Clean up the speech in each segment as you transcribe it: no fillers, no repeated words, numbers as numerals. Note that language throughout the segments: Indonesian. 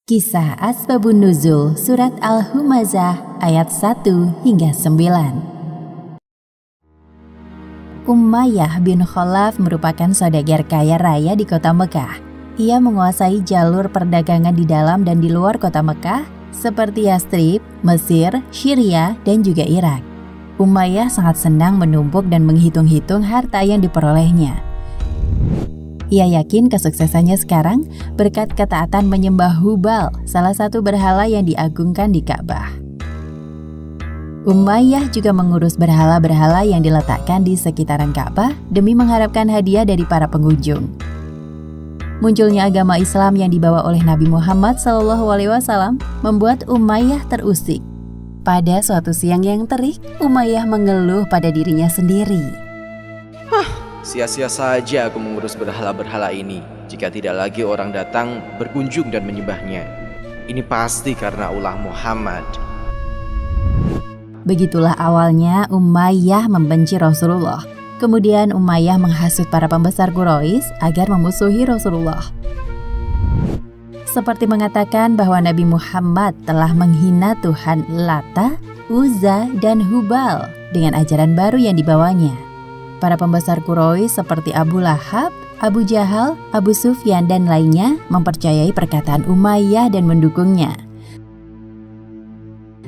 Kisah Asbabun Nuzul Surat Al-Humazah ayat 1 hingga 9. Umayyah bin Khalaf merupakan saudagar kaya raya di kota Mekah. Ia menguasai jalur perdagangan di dalam dan di luar kota Mekah seperti Yastrib, Mesir, Syria, dan juga Irak. Umayyah sangat senang menumpuk dan menghitung-hitung harta yang diperolehnya. Ia yakin kesuksesannya sekarang berkat ketaatan menyembah Hubal, salah satu berhala yang diagungkan di Ka'bah. Umayyah juga mengurus berhala-berhala yang diletakkan di sekitaran Ka'bah demi mengharapkan hadiah dari para pengunjung. Munculnya agama Islam yang dibawa oleh Nabi Muhammad SAW membuat Umayyah terusik. Pada suatu siang yang terik, Umayyah mengeluh pada dirinya sendiri. Sia-sia saja aku mengurus berhala-berhala ini jika tidak lagi orang datang berkunjung dan menyembahnya. Ini pasti karena ulah Muhammad. Begitulah awalnya Umayyah membenci Rasulullah. Kemudian Umayyah menghasut para pembesar Quraisy agar memusuhi Rasulullah. Seperti mengatakan bahwa Nabi Muhammad telah menghina Tuhan Lata, Uzza, dan Hubal dengan ajaran baru yang dibawanya. Para pembesar Quraisy seperti Abu Lahab, Abu Jahal, Abu Sufyan, dan lainnya mempercayai perkataan Umayyah dan mendukungnya.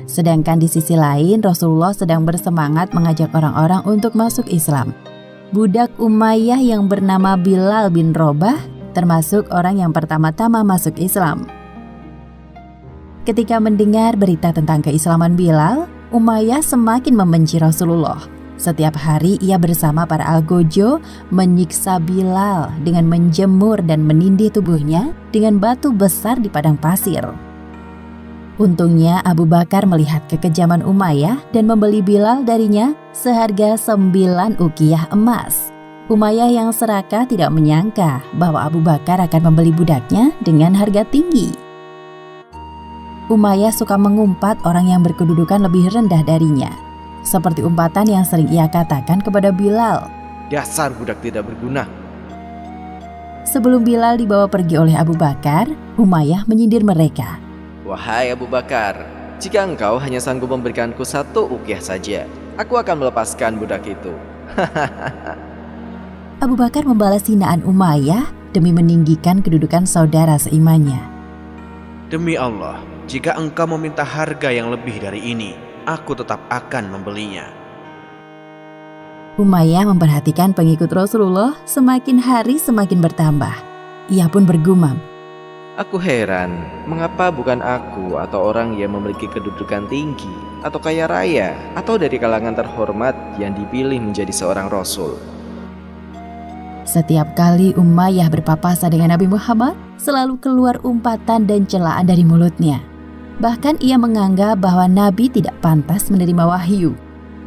Sedangkan di sisi lain, Rasulullah sedang bersemangat mengajak orang-orang untuk masuk Islam. Budak Umayyah yang bernama Bilal bin Robah termasuk orang yang pertama-tama masuk Islam. Ketika mendengar berita tentang keislaman Bilal, Umayyah semakin membenci Rasulullah. Setiap hari ia bersama para algojo menyiksa Bilal dengan menjemur dan menindih tubuhnya dengan batu besar di padang pasir. Untungnya Abu Bakar melihat kekejaman Umayyah dan membeli Bilal darinya seharga 9 uqiyah emas. Umayyah yang serakah tidak menyangka bahwa Abu Bakar akan membeli budaknya dengan harga tinggi. Umayyah suka mengumpat orang yang berkedudukan lebih rendah darinya. Seperti umpatan yang sering ia katakan kepada Bilal. Dasar budak tidak berguna. Sebelum Bilal dibawa pergi oleh Abu Bakar, Umayyah menyindir mereka. Wahai Abu Bakar, jika engkau hanya sanggup memberikanku 1 uqiyah saja, aku akan melepaskan budak itu. Abu Bakar membalas hinaan Umayyah demi meninggikan kedudukan saudara seimannya. Demi Allah, jika engkau meminta harga yang lebih dari ini, aku tetap akan membelinya. Umayyah memperhatikan pengikut Rasulullah semakin hari semakin bertambah. Ia pun bergumam. Aku heran, mengapa bukan aku atau orang yang memiliki kedudukan tinggi atau kaya raya atau dari kalangan terhormat yang dipilih menjadi seorang Rasul. Setiap kali Umayyah berpapasan dengan Nabi Muhammad, selalu keluar umpatan dan celaan dari mulutnya. Bahkan ia menganggap bahwa Nabi tidak pantas menerima wahyu.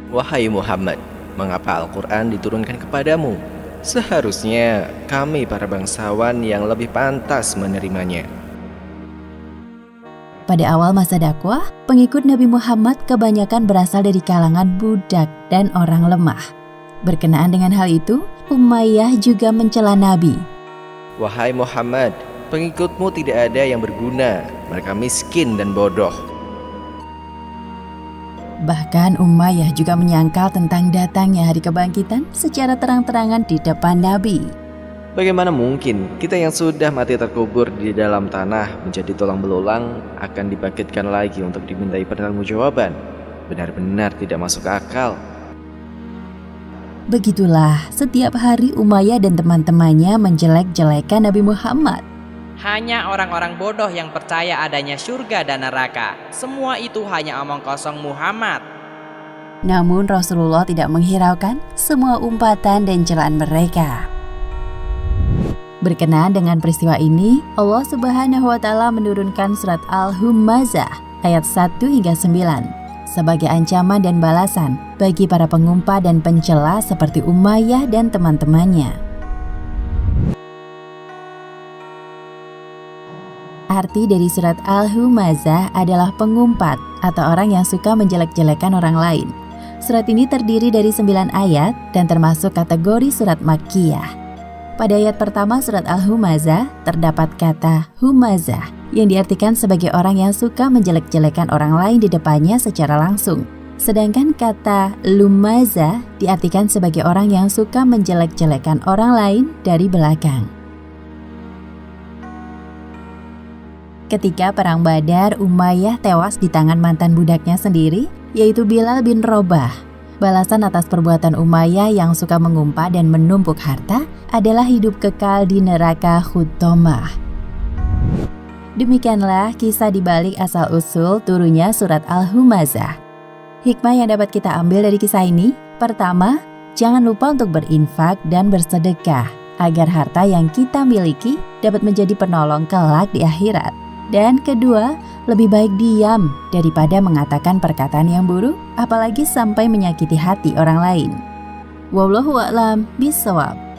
Wahai Muhammad, mengapa Al-Quran diturunkan kepadamu? Seharusnya kami para bangsawan yang lebih pantas menerimanya. Pada awal masa dakwah, pengikut Nabi Muhammad kebanyakan berasal dari kalangan budak dan orang lemah. Berkenaan dengan hal itu, Umayyah juga mencela Nabi. Wahai Muhammad, pengikutmu tidak ada yang berguna, mereka miskin dan bodoh. Bahkan Umayyah juga menyangkal tentang datangnya hari kebangkitan secara terang-terangan di depan Nabi. Bagaimana mungkin kita yang sudah mati terkubur di dalam tanah menjadi tulang belulang akan dibangkitkan lagi untuk dimintai pertanggungjawaban? Benar-benar tidak masuk akal. Begitulah setiap hari Umayyah dan teman-temannya menjelek-jelekan Nabi Muhammad. Hanya orang-orang bodoh yang percaya adanya surga dan neraka. Semua itu hanya omong kosong Muhammad. Namun Rasulullah tidak menghiraukan semua umpatan dan celaan mereka. Berkenaan dengan peristiwa ini, Allah Subhanahu wa Ta'ala menurunkan surat Al-Humazah ayat 1 hingga 9 sebagai ancaman dan balasan bagi para pengumpat dan pencela seperti Umayyah dan teman-temannya. Arti dari surat Al-Humazah adalah pengumpat atau orang yang suka menjelek-jelekan orang lain. Surat ini terdiri dari 9 ayat dan termasuk kategori surat Makkiyah. Pada ayat pertama surat Al-Humazah terdapat kata Humazah yang diartikan sebagai orang yang suka menjelek-jelekan orang lain di depannya secara langsung. Sedangkan kata lumaza diartikan sebagai orang yang suka menjelek-jelekan orang lain dari belakang. Ketika Perang Badar, Umayyah tewas di tangan mantan budaknya sendiri, yaitu Bilal bin Rabah. Balasan atas perbuatan Umayyah yang suka mengumpat dan menumpuk harta adalah hidup kekal di neraka Hutomah. Demikianlah kisah dibalik asal-usul turunnya surat Al-Humazah. Hikmah yang dapat kita ambil dari kisah ini, pertama, jangan lupa untuk berinfak dan bersedekah, agar harta yang kita miliki dapat menjadi penolong kelak di akhirat. Dan kedua, lebih baik diam daripada mengatakan perkataan yang buruk, apalagi sampai menyakiti hati orang lain. Wallahu a'lam bishawab.